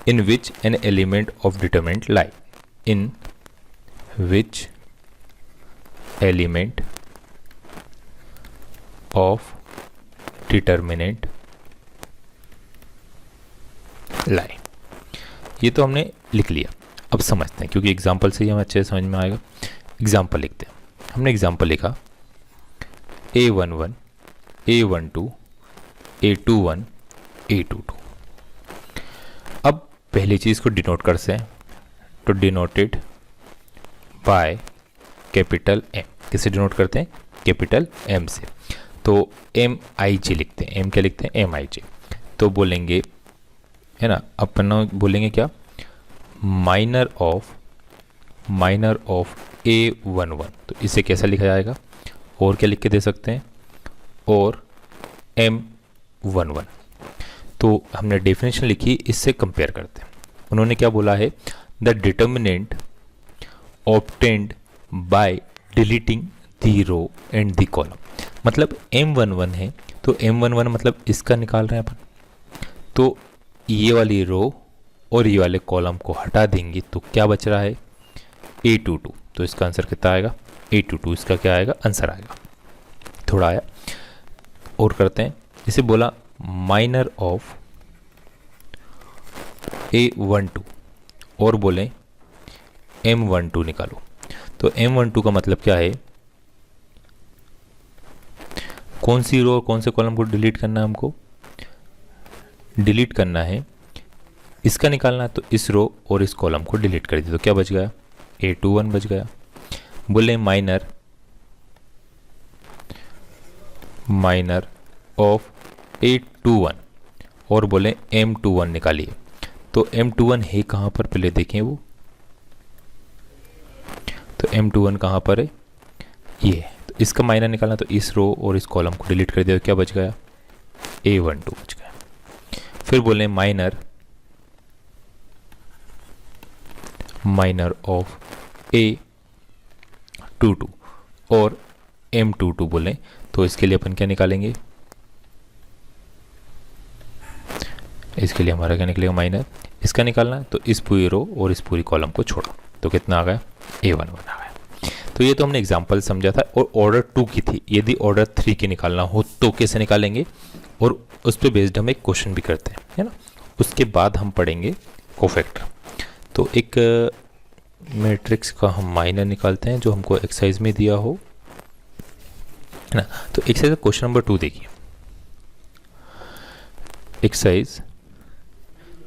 in which an element of determinant lie, in which element of determinant lie। ये तो हमने लिख लिया, अब समझते हैं, क्योंकि एग्जाम्पल से ही हमें अच्छे से समझ में आएगा। एग्जाम्पल लिखते हैं, हमने एग्जाम्पल लिखा A11 A12 A21 A22। अब पहली चीज़ को डिनोट करते हैं, तो डिनोटेड बाय कैपिटल M, किसे डिनोट करते हैं, कैपिटल M से, तो MIJ लिखते हैं, M क्या लिखते हैं, MIJ, तो बोलेंगे है ना, अपन बोलेंगे क्या, माइनर ऑफ A11, तो इसे कैसा लिखा जाएगा, और क्या लिख के दे सकते हैं, और M11। तो हमने डेफिनेशन लिखी, इससे कंपेयर करते हैं। उन्होंने क्या बोला है, the determinant obtained by deleting the row and the column, मतलब M11 है, तो M11 मतलब इसका निकाल रहे हैं अपन, तो ये वाली रो और ये वाले कॉलम को हटा देंगे तो क्या बच रहा है, A22, तो इसका आंसर कितना आएगा, A22, इसका क्या आएगा, आंसर आएगा। थोड़ा आया और करते हैं, इसे बोला माइनर ऑफ A12 और बोलें M12 निकालो। तो M12 का मतलब क्या है, कौन सी रो और कौन से कॉलम को डिलीट करना है, हमको डिलीट करना है, इसका निकालना है। तो इस रो और इस कॉलम को डिलीट कर दिया तो क्या बच गया, A21 बच गया। बोले माइनर ऑफ A21 और बोले M21 निकालिए। तो M21 है कहाँ पर, पहले देखें वो, तो M21 कहाँ पर है, ये। तो इसका माइनर निकालना, तो इस रो और इस कॉलम को डिलीट कर दिया तो क्या बच गया, A12 बच गया। फिर बोले माइनर ऑफ A22 और M22 बोले, तो इसके लिए अपन क्या निकालेंगे, इसके लिए हमारा क्या निकलेगा, माइनर। इसका निकालना है तो इस पूरी रो और इस पूरी कॉलम को छोड़ो तो कितना आ गया, A11 आ गया। तो ये तो हमने एग्जांपल समझा था। और ऑर्डर 2 की थी, यदि ऑर्डर 3 की निकालना हो तो कैसे निकालेंगे, और उस पर बेस्ड हम एक क्वेश्चन भी करते हैं, है ना। उसके बाद हम पढ़ेंगे कोफैक्टर। तो एक मैट्रिक्स का हम माइनर निकालते हैं जो हमको एक्सरसाइज में दिया हो, है ना। तो एक्सरसाइज क्वेश्चन नंबर 2 देखिए, एक्सरसाइज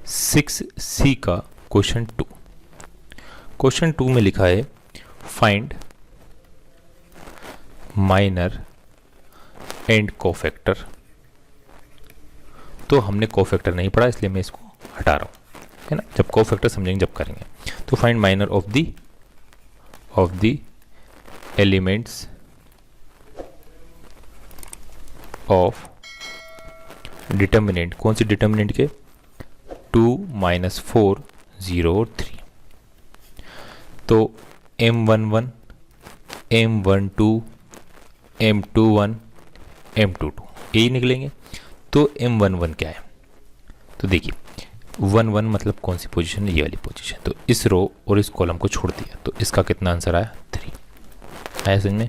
6C का क्वेश्चन 2। क्वेश्चन 2 में लिखा है फाइंड माइनर एंड कोफैक्टर। तो हमने कोफैक्टर नहीं पढ़ा इसलिए मैं इसको हटा रहा हूँ, है ना। जब कोफैक्टर समझेंगे जब करेंगे। तो find minor of the elements of determinant, कौन सी डिटर्मिनेंट के, 2, -4, 0 और 3। तो M11, M12, M21, M22 यही निकलेंगे। तो M11 क्या है, तो देखिए 11 मतलब कौन सी पोजीशन है, ये वाली पोजीशन। तो इस रो और इस कॉलम को छोड़ दिया तो इसका कितना आंसर आया, 3 आया समझ में।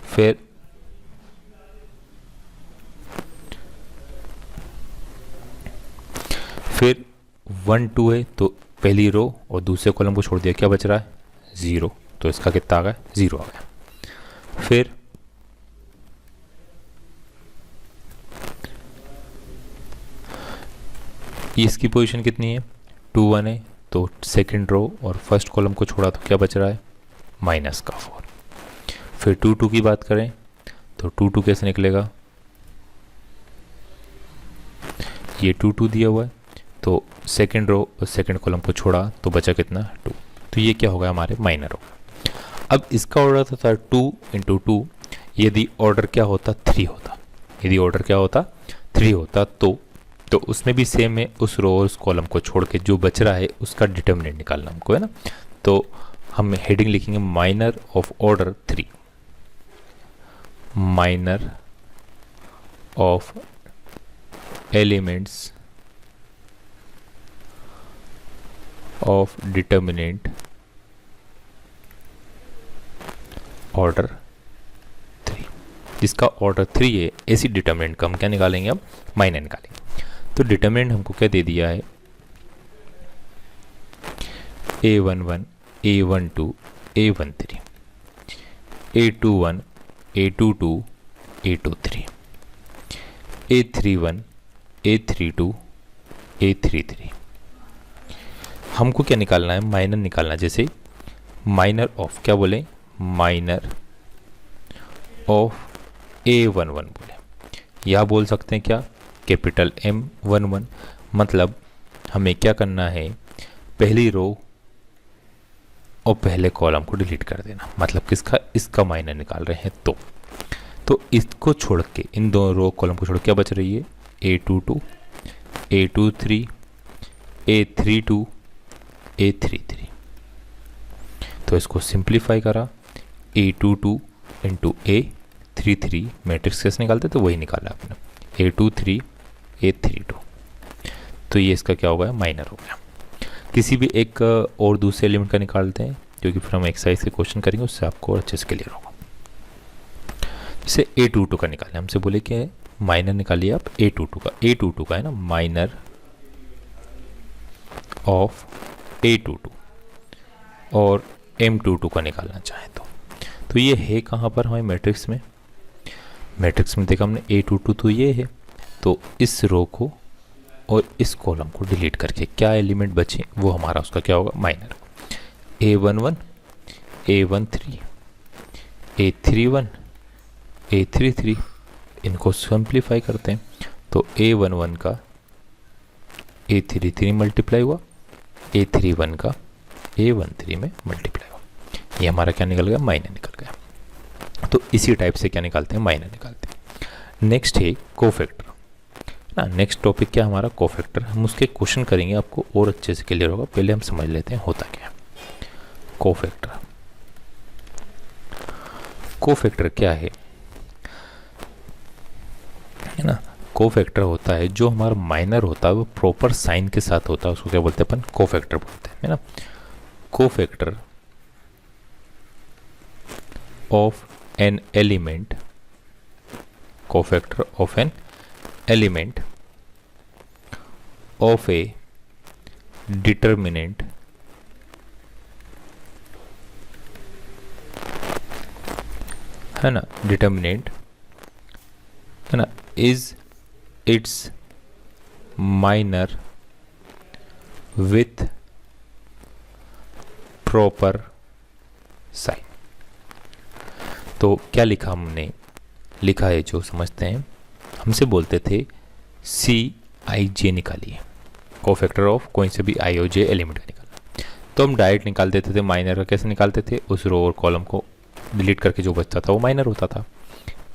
फिर 1, 2 है तो पहली रो और दूसरे कॉलम को छोड़ दिया, क्या बच रहा है, 0। तो इसका कितना आ गया, 0 आ गया। फिर इसकी पोजीशन कितनी है, 2, 1 है तो सेकंड रो और फर्स्ट कॉलम को छोड़ा तो क्या बच रहा है, -4। फिर 2, 2 की बात करें तो 2, 2 कैसे निकलेगा, ये 2, 2 दिया हुआ है तो सेकंड रो और सेकंड कॉलम को छोड़ा तो बचा कितना, 2। तो ये क्या होगा, हमारे माइनर होगा। अब इसका ऑर्डर था 2 × 2, यदि ऑर्डर क्या होता, 3 होता, यदि ऑर्डर क्या होता, 3 होता तो उसमें भी सेम है, उस रो और उस कॉलम को छोड़ के जो बच रहा है उसका डिटर्मिनेंट निकालना हमको, है ना। तो हम हेडिंग लिखेंगे minor of order 3, minor of elements of determinant order 3। जिसका ऑर्डर 3 है, ऐसी डिटर्मिनेंट का हम क्या निकालेंगे, अब माइनर निकालेंगे। तो डिटर्मिनेंट हमको क्या दे दिया है, A11, A12, A13, A21, A22, A23, A31, A32, A33। हमको क्या निकालना है, माइनर निकालना है। जैसे माइनर ऑफ, क्या बोले, माइनर ऑफ A11 बोले, या बोल सकते हैं क्या, कैपिटल M11। मतलब हमें क्या करना है, पहली रो और पहले कॉलम को डिलीट कर देना। मतलब किसका, इसका माइनर निकाल रहे हैं तो इसको छोड़ के, इन दोनों रो कॉलम को छोड़ के क्या बच रही है, A22, A23, A32, A33। तो इसको सिंप्लीफाई करा, A22 × A33 मैट्रिक्स कैसे निकालते तो वही निकाला आपने, A23, A32। तो ये इसका क्या होगा, माइनर हो गया। किसी भी एक और दूसरे एलिमेंट का निकालते हैं जो कि फिर हम एक्सरसाइज के क्वेश्चन करेंगे, उससे आपको अच्छे से क्लियर होगा। जैसे A22 का निकालना, हमसे बोले कि माइनर निकालिए आप A22 का, A22 का है ना, माइनर ऑफ A22 और M22 का निकालना चाहें तो ये है कहाँ पर हमारे मैट्रिक्स में, मैट्रिक्स में देखा हमने A22 तो ये है, तो इस रो को और इस कॉलम को डिलीट करके क्या एलिमेंट बचे वो हमारा उसका क्या होगा, minor. A11, A13, A31, A33, इनको सिंप्लीफाई करते हैं तो A11 का A33 मल्टीप्लाई हुआ, A31 का A13 में मल्टीप्लाई हुआ, ये हमारा क्या निकल गया, माइनर निकल गया। तो इसी टाइप से क्या निकालते हैं, माइनर निकालते हैं। नेक्स्ट है कोफैक्टर ना, नेक्स्ट टॉपिक क्या हमारा, कोफैक्टर। हम उसके क्वेश्चन करेंगे, आपको और अच्छे से क्लियर होगा। पहले हम समझ लेते हैं होता क्या है कोफैक्टर। कोफैक्टर क्या है ना, कोफैक्टर होता है जो हमारा माइनर होता है वो प्रॉपर साइन के साथ होता है, उसको क्या बोलते हैं अपन, कोफैक्टर बोलते हैं, है ना। Cofactor of an element, cofactor of an element of a determinant है ना, डिटर्मिनेंट है ना, is its minor with proper sign. तो क्या लिखा हमने, लिखा है जो समझते हैं, हमसे बोलते थे CIJ निकालिए, कोफैक्टर ऑफ कोई से भी I और J एलिमेंट का निकालना। तो हम डायरेक्ट निकाल देते थे, माइनर का कैसे निकालते थे, उस रो और कॉलम को डिलीट करके जो बचता था वो माइनर होता था।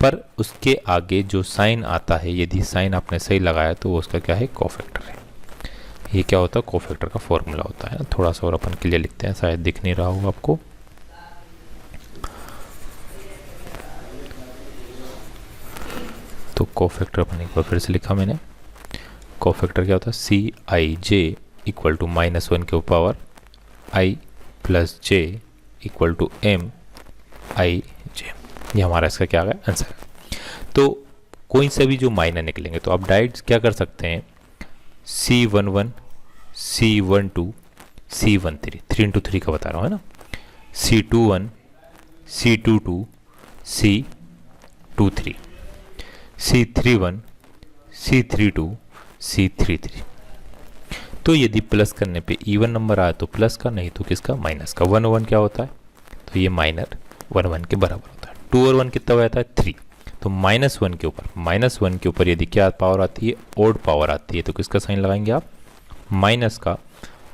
पर उसके आगे जो साइन आता है, यदि साइन आपने सही लगाया तो वो उसका क्या है, कोफैक्टर है। ये क्या होता है, कोफैक्टर का फॉर्मूला होता है। थोड़ा सा और अपन क्लियर लिखते हैं, शायद दिख नहीं रहा होगा आपको। तो कोफैक्टर अपन एक बार फिर से लिखा मैंने, कोफैक्टर क्या होता है, CIJ इक्वल टू -1 के power I plus J equal to MIJ। ये हमारा इसका क्या आ गया, आंसर। तो कोई से भी जो माइनर निकलेंगे तो आप डायरेक्ट क्या कर सकते हैं, C11, C12, C13, 3 into 3 का बता रहा हूँ, है ना, C21, C22, C23, C31, C32, C33। तो यदि प्लस करने पे इवन नंबर आया तो प्लस का, नहीं तो किसका, माइनस का। 1 1 क्या होता है, तो ये माइनर 1 1 के बराबर होता है। 2 और 1 कितना हो जाता है, 3। तो -1 के ऊपर, -1 के ऊपर यदि क्या पावर आती है, ओड पावर आती है, तो किसका साइन लगाएंगे आप, माइनस का।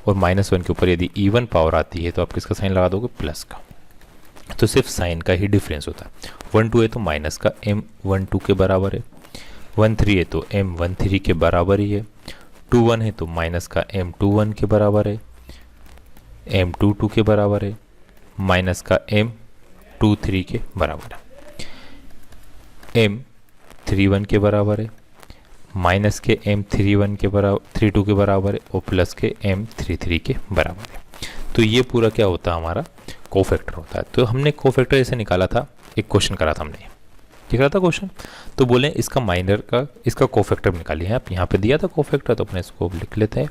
और -1 के ऊपर यदि इवन पावर आती है तो आप किसका साइन लगा दोगे, प्लस का। तो सिर्फ साइन का ही डिफरेंस होता है। 1 2 है तो माइनस का M12 के बराबर है, 1 3 है तो M13 के बराबर ही है, 2 1 है तो माइनस का M21 के बराबर है, M22 के बराबर है, माइनस का M23 के बराबर है, M31 के बराबर है, माइनस के M31 के बराबर, 32 के बराबर है, और प्लस के M33 के बराबर है। तो ये पूरा क्या होता है, हमारा कोफैक्टर होता है। तो हमने कोफैक्टर ऐसे निकाला था, एक क्वेश्चन करा था हमने, ठीक रहा था क्वेश्चन। तो बोले इसका माइनर का, इसका कोफैक्टर निकालिए। आप यहाँ पे दिया था कोफैक्टर, तो अपने इसको लिख लेते हैं,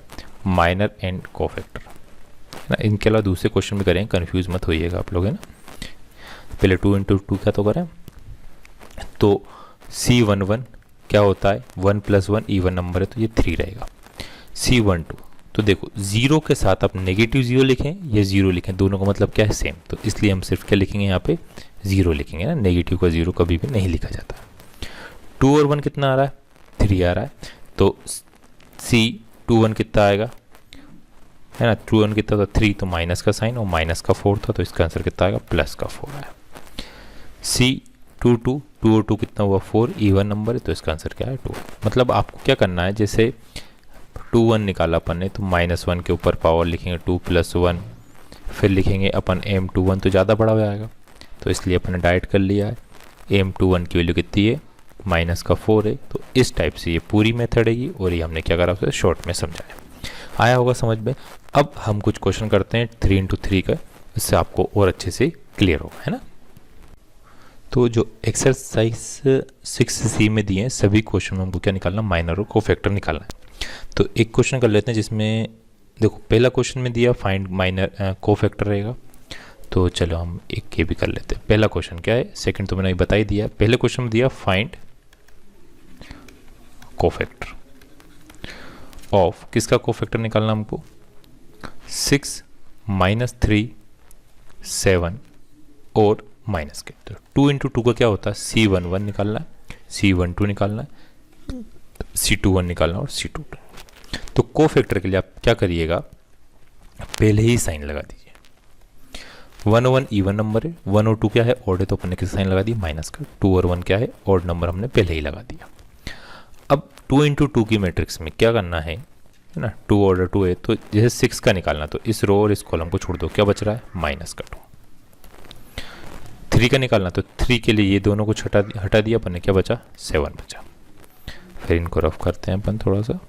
माइनर एंड कोफैक्टर ना। इनके अलावा दूसरे क्वेश्चन भी करें, कंफ्यूज मत होइएगा आप लोग, है ना। पहले 2 into 2 क्या तो करें, तो C11 क्या होता है, 1 + 1 इवन नंबर है तो ये 3 रहेगा। C12 तो देखो 0 के साथ आप नेगेटिव 0 लिखें या 0 लिखें, दोनों का मतलब क्या है, सेम। तो इसलिए हम सिर्फ क्या लिखेंगे, यहाँ पे 0 लिखेंगे ना, नेगेटिव का 0 कभी भी नहीं लिखा जाता। 2 और 1 कितना आ रहा है, 3 आ रहा है। तो C21 कितना आएगा, है ना, 2 1 कितना था, 3, तो माइनस का साइन, और माइनस का 4 था, तो इसका आंसर कितना आएगा, प्लस का 4 आया। C22, 2 और 2 कितना हुआ, 4, इवन नंबर है, तो इसका आंसर क्या है, 2। मतलब आपको क्या करना है, जैसे 2 1 निकाला अपन ने, तो -1 के ऊपर पावर लिखेंगे 2 + 1, फिर लिखेंगे अपन M21, तो ज़्यादा बड़ा हो जाएगा, तो इसलिए अपन ने डायरेक्ट कर लिया है। M21 की वैल्यू कितनी है, माइनस का 4 है। तो इस टाइप से ये पूरी मेथड है ये, और ये हमने क्या करा, उसे शॉर्ट में समझाया। आया होगा समझ में। अब हम कुछ क्वेश्चन करते हैं 3 into 3 का, इससे आपको और अच्छे से क्लियर होगा, है ना। तो जो एक्सरसाइज 6C में दिए हैं सभी क्वेश्चन में हमको क्या निकालना, माइनर और कोफैक्टर निकालना है। तो एक क्वेश्चन कर लेते हैं जिसमें देखो पहला क्वेश्चन में दिया फाइंड माइनर कोफैक्टर रहेगा, तो चलो हम एक ये भी कर लेते हैं। पहला क्वेश्चन क्या है, सेकंड तो मैंने बता ही दिया। पहले क्वेश्चन में दिया फाइंड कोफैक्टर ऑफ, किसका कोफैक्टर निकालना हमको, 6 -3 7 और माइनस के। तो 2 × 2 का क्या होता है, C11 निकालना है, C12 निकालना है, C21 निकालना है और C22। तो कोफैक्टर के लिए आप क्या करिएगा, पहले ही साइन लगा दीजिए। 1 और 1 इवन नंबर है, 1 और 2 क्या है, ऑड है, तो अपन ने किस साइन लगा दी, माइनस का। 2 और 1 क्या है, ऑड नंबर, हमने पहले ही लगा दिया। अब 2 × 2 की मैट्रिक्स में क्या करना है ना, 2 ऑर्डर 2 है, तो जैसे 6 का निकालना, तो इस रो और इस कॉलम को छोड़ दो, क्या बच रहा है, माइनस का 2। 3 का निकालना, तो 3 के लिए ये दोनों को हटा दिया अपन ने, क्या बचा, 7 बचा। फिर इनको रफ करते हैं अपन थोड़ा सा।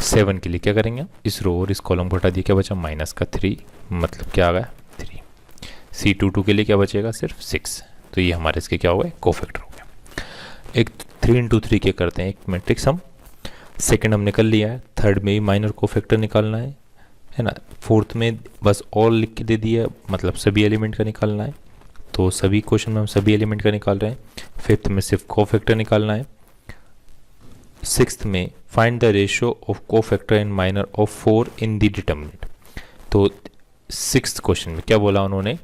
सेवन के लिए क्या करेंगे, इस रो और इस कॉलम को हटा दिया, क्या बचा, माइनस का 3, मतलब क्या आ गया 3। C22 के लिए क्या बचेगा, सिर्फ 6। तो ये हमारे इसके क्या हो गए, कोफैक्टर हो गया। एक 3 × 3 के करते हैं, एक मैट्रिक्स हम सेकंड हमने कर लिया है, थर्ड में ही माइनर कोफैक्टर निकालना है ना। फोर्थ में बस ऑल लिख के दे दिया, मतलब सभी एलिमेंट का निकालना है। तो सभी क्वेश्चन में हम सभी एलिमेंट का निकाल रहे हैं। फिफ्थ में सिर्फ कोफैक्टर निकालना है। सिक्स्थ में find the ratio of cofactor and minor of 4 in the determinant. तो सिक्स्थ क्वेश्चन में क्या बोला उन्होंने,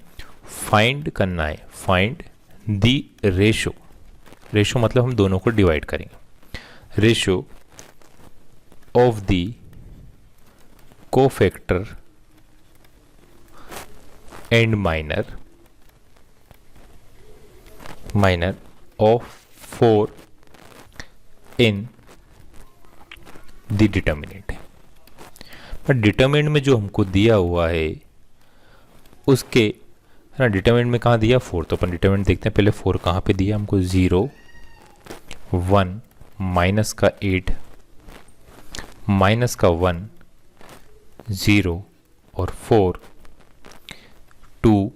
फाइंड करना है, फाइंड द रेशियो, रेशियो मतलब हम दोनों को डिवाइड करेंगे, ratio of the cofactor and minor of 4 in the determinant. पर डिटर्मिनेंट में जो हमको दिया हुआ है उसके, है ना, डिटर्मिनेंट में कहाँ दिया, 4। तो अपन डिटर्मिनेंट देखते हैं पहले, 4 कहाँ पे दिया हमको, 0 1 माइनस का 8 माइनस का 1 0 और 4 2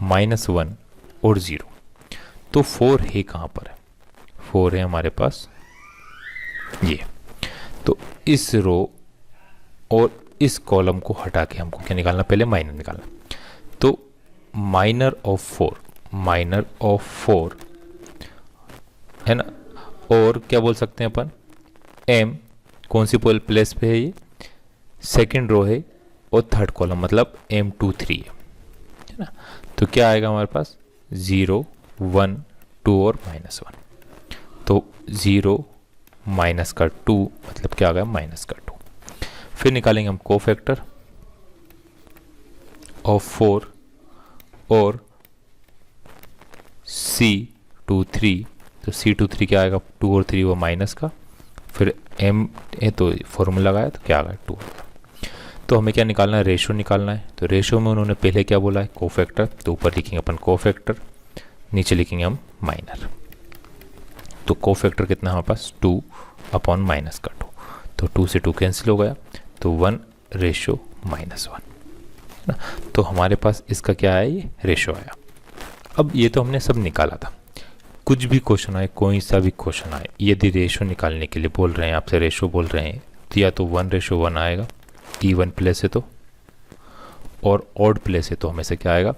-1 और 0। तो 4 है कहाँ पर है, 4 है हमारे पास ये। तो इस रो और इस कॉलम को हटा के हमको क्या निकालना, पहले माइनर निकालना। तो माइनर ऑफ 4 है ना, और क्या बोल सकते हैं अपन, m कौन सी प्लेस पे है, ये सेकंड रो है और थर्ड कॉलम, मतलब M23 है ना। तो क्या आएगा हमारे पास, 0 1 2 और -1। तो 0 माइनस का 2 मतलब क्या आ गया, माइनस का 2। फिर निकालेंगे हम कोफैक्टर ऑफ 4 और C23। तो C23 क्या आएगा, 2 और 3 वो माइनस का, फिर m है तो फॉर्मूला लगाया तो क्या आ गया, 2। तो हमें क्या निकालना है, रेशो निकालना है। तो रेशो में उन्होंने पहले क्या बोला है, कोफैक्टर, तो ऊपर लिखेंगे अपन कोफैक्टर, नीचे लिखेंगे हम माइनर। तो कोफैक्टर कितना हमारे पास, 2 अपॉन माइनस का 2। तो 2 से 2 कैंसिल हो गया, तो 1 रेशो -1 ना। तो हमारे पास इसका क्या है, ये रेशो आया। अब ये तो हमने सब निकाला था। कुछ भी क्वेश्चन आए, कोई सा भी क्वेश्चन आए, यदि रेशो निकालने के लिए बोल रहे हैं, आपसे रेशो बोल रहे हैं, तो या तो 1:1 आएगा, इवन प्लेस है तो, और ऑड प्लेस है तो हमेशा क्या आएगा,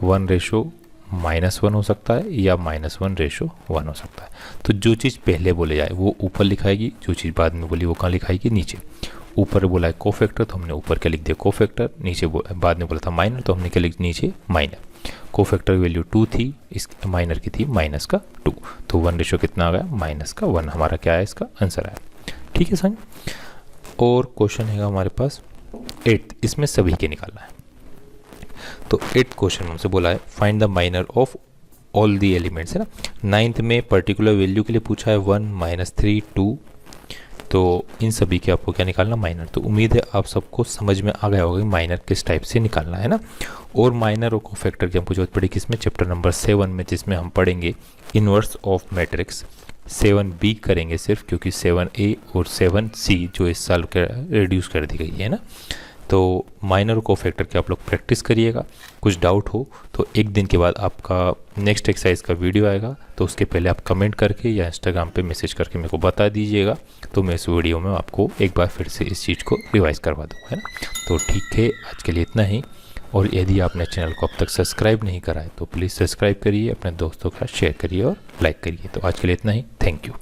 1:-1 हो सकता है या -1:1 हो सकता है। तो जो चीज़ पहले बोले जाए वो ऊपर लिखाएगी, जो चीज़ बाद में बोली वो कहाँ लिखाएगी, नीचे। ऊपर बोला है कोफैक्टर तो हमने ऊपर क्या लिख दिया, कोफैक्टर। नीचे बाद में बोला था माइनर तो हमने क्या लिख, नीचे माइनर। कोफैक्टर की वैल्यू 2 थी, इस माइनर की थी -2। तो 1 कितना आ गया, -1। हमारा क्या है, इसका आंसर आया। ठीक है समझ। और क्वेश्चन है हमारे पास 8, इसमें सभी के निकालना है। तो 8th क्वेश्चन हमसे बोला है find the minor of all the elements, है ना। 9th में पर्टिकुलर वैल्यू के लिए पूछा है 1 -3 2। तो इन सभी के आपको क्या निकालना, माइनर। तो उम्मीद है आप सबको समझ में आ गया होगा कि माइनर किस टाइप से निकालना है ना। और माइनर और कोफैक्टर की हमको जरूरत पड़ेगी किसमें, चैप्टर नंबर 7 में, जिसमें हम पढ़ेंगे इनवर्स ऑफ मैट्रिक्स। 7B करेंगे सिर्फ, क्योंकि 7A और 7C जो इस साल के रिड्यूस कर दी गई है ना। तो माइनर को फैक्टर की आप लोग प्रैक्टिस करिएगा। कुछ डाउट हो तो एक दिन के बाद आपका नेक्स्ट एक्सरसाइज का वीडियो आएगा, तो उसके पहले आप कमेंट करके या इंस्टाग्राम पे मैसेज करके मेरे को बता दीजिएगा, तो मैं इस वीडियो में आपको एक बार फिर से इस चीज़ को रिवाइज़ करवा दूँ, है ना। तो ठीक है, आज के लिए इतना ही। और यदि आपने चैनल को अब तक सब्सक्राइब नहीं करा है तो प्लीज़ सब्सक्राइब करिए, अपने दोस्तों के साथ शेयर करिए और लाइक करिए। तो आज के लिए इतना ही, थैंक यू।